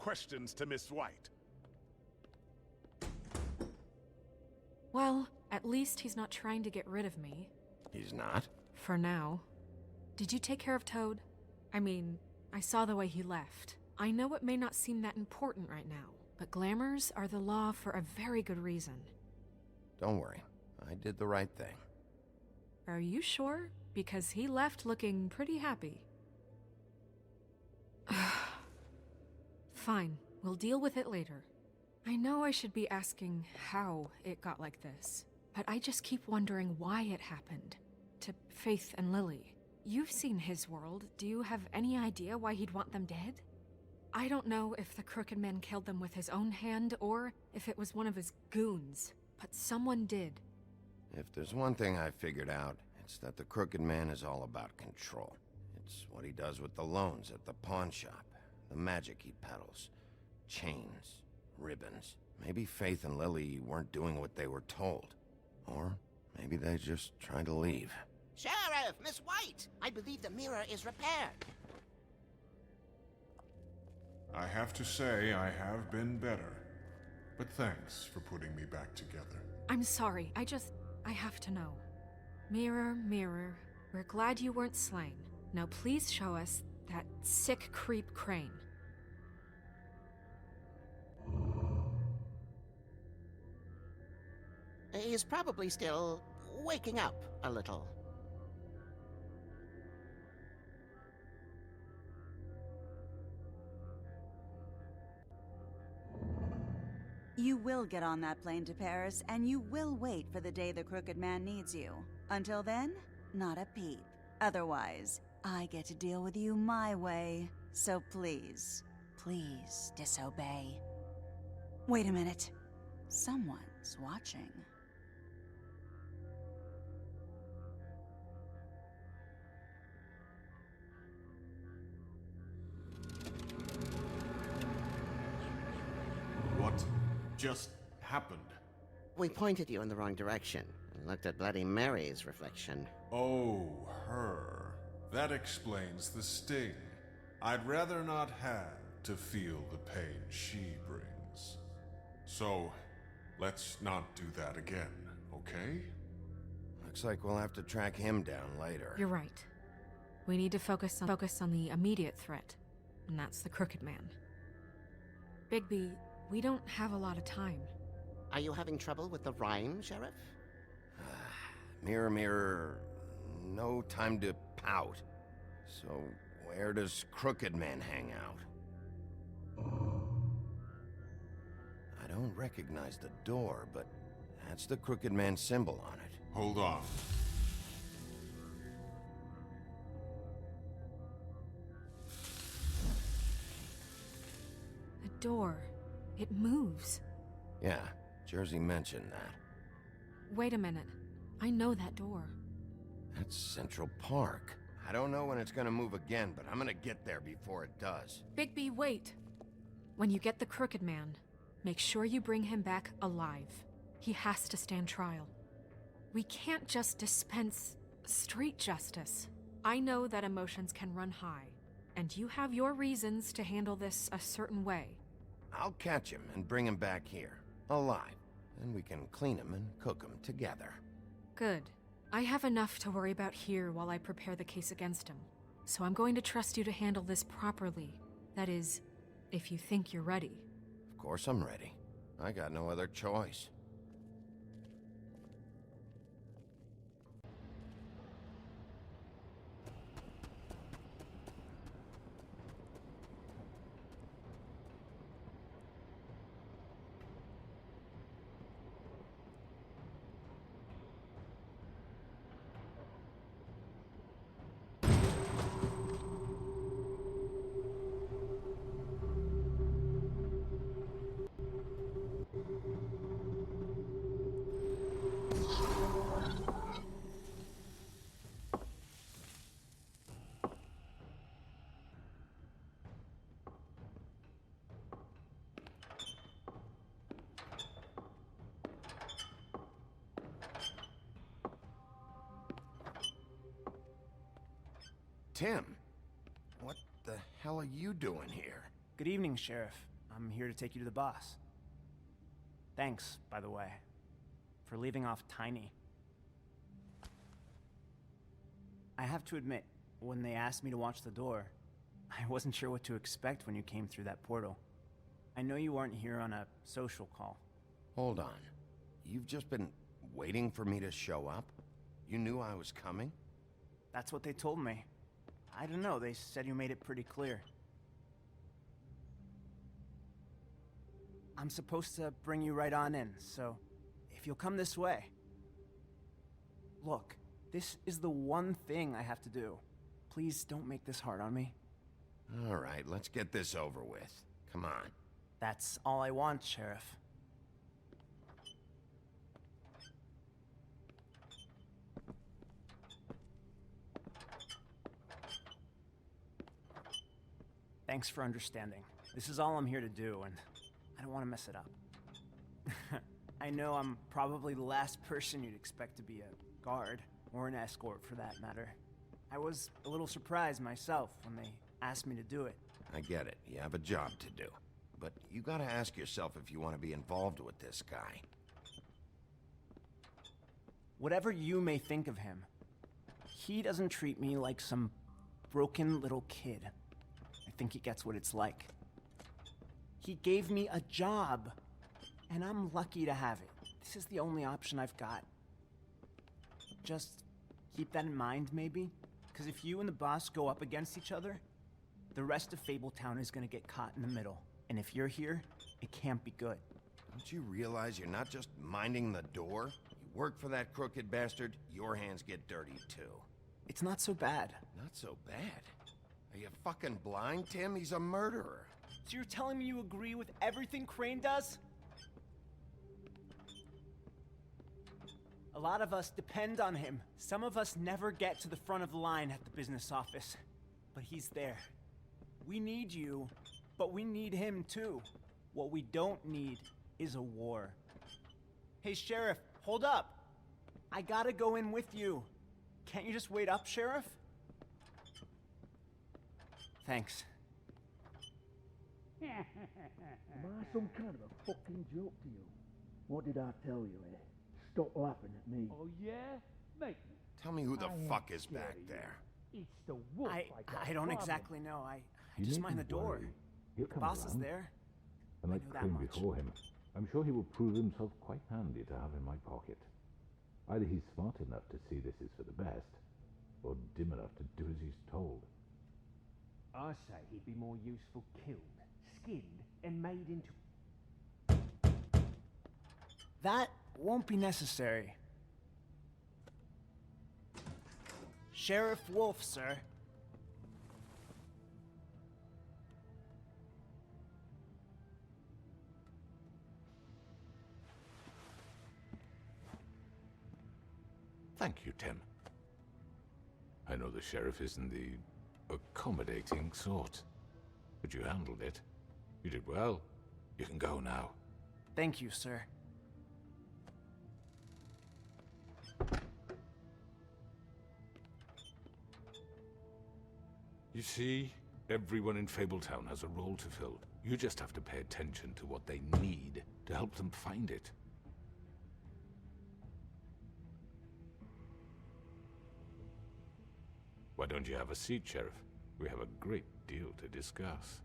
questions to Miss White. Well, at least he's not trying to get rid of me. He's not? For now. Did you take care of Toad? I mean, I saw the way he left. I know it may not seem that important right now, but glamours are the law for a very good reason. Don't worry. I did the right thing. Are you sure? Because he left looking pretty happy. Fine, we'll deal with it later. I know I should be asking how it got like this, but I just keep wondering why it happened. To Faith and Lily. You've seen his world. Do you have any idea why he'd want them dead? I don't know if the Crooked Man killed them with his own hand or if it was one of his goons, but someone did. If there's one thing I figured out, it's that the Crooked Man is all about control. It's what he does with the loans at the pawn shop, the magic he peddles, chains, ribbons. Maybe Faith and Lily weren't doing what they were told. Or maybe they just tried to leave. Sheriff, Miss White! I believe the mirror is repaired. I have to say I have been better. But thanks for putting me back together. I'm sorry, I have to know. Mirror, mirror, we're glad you weren't slain. Now please show us that sick creep Crane. He's probably still waking up a little. You will get on that plane to Paris, and you will wait for the day the Crooked Man needs you. Until then, not a peep. Otherwise, I get to deal with you my way. So please, please disobey. Wait a minute. Someone's watching. What just happened? We pointed you in the wrong direction and looked at Bloody Mary's reflection. Oh, her. That explains the sting. I'd rather not have to feel the pain she brings. So, let's not do that again, okay? Looks like we'll have to track him down later. You're right. We need to focus on the immediate threat, and that's the Crooked Man. Bigby, we don't have a lot of time. Are you having trouble with the rhyme, Sheriff? Mirror, mirror, no time to pout. So, where does Crooked Man hang out? I don't recognize the door, but that's the Crooked Man symbol on it. Hold on. The door. It moves. Yeah, Jersey mentioned that. Wait a minute. I know that door. That's Central Park. I don't know when it's gonna move again, but I'm gonna get there before it does. Bigby, wait! When you get the Crooked Man, make sure you bring him back alive. He has to stand trial. We can't just dispense street justice. I know that emotions can run high, and you have your reasons to handle this a certain way. I'll catch him and bring him back here, alive. Then we can clean him and cook him together. Good. I have enough to worry about here while I prepare the case against him. So I'm going to trust you to handle this properly. That is, if you think you're ready. Of course I'm ready. I got no other choice. Tim, what the hell are you doing here? Good evening, Sheriff. I'm here to take you to the boss. Thanks, by the way, for leaving off Tiny. I have to admit, when they asked me to watch the door, I wasn't sure what to expect when you came through that portal. I know you aren't here on a social call. Hold on. You've just been waiting for me to show up? You knew I was coming? That's what they told me. I don't know, they said you made it pretty clear. I'm supposed to bring you right on in, so if you'll come this way. Look, this is the one thing I have to do. Please don't make this hard on me. All right, let's get this over with. Come on. That's all I want, Sheriff. Thanks for understanding. This is all I'm here to do, and I don't want to mess it up. I know I'm probably the last person you'd expect to be a guard, or an escort for that matter. I was a little surprised myself when they asked me to do it. I get it. You have a job to do. But you gotta ask yourself if you want to be involved with this guy. Whatever you may think of him, he doesn't treat me like some broken little kid. I think he gets what it's like. He gave me a job, and I'm lucky to have it. This is the only option I've got. Just keep that in mind, maybe? Because if you and the boss go up against each other, the rest of Fabletown is gonna get caught in the middle. And if you're here, it can't be good. Don't you realize you're not just minding the door? You work for that crooked bastard, your hands get dirty too. It's not so bad. Not so bad. Are you fucking blind, Tim? He's a murderer. So you're telling me you agree with everything Crane does? A lot of us depend on him. Some of us never get to the front of the line at the business office. But he's there. We need you, but we need him too. What we don't need is a war. Hey, Sheriff, hold up. I gotta go in with you. Can't you just wait up, Sheriff? Thanks. Am I some kind of a fucking joke to you? What did I tell you, eh? Stop laughing at me. Oh yeah? Make me. Tell me who the I am fuck is scared back of you. there. It's the wolf I got don't problem. exactly know. I You just mind needn't the door. worry. He'll The come boss is around. there. And I like know that Crane much. before him, I'm sure he will prove himself quite handy to have in my pocket. Either he's smart enough to see this is for the best, or dim enough to do as he's told. I say he'd be more useful killed, skinned, and made into... That won't be necessary. Sheriff Wolf, sir. Thank you, Tim. I know the sheriff isn't the accommodating sort, but you handled it. You did well. You can go now. Thank you, sir. You see, everyone in Fabletown has a role to fill. You just have to pay attention to what they need to help them find it. Why don't you have a seat, Sheriff? We have a great deal to discuss.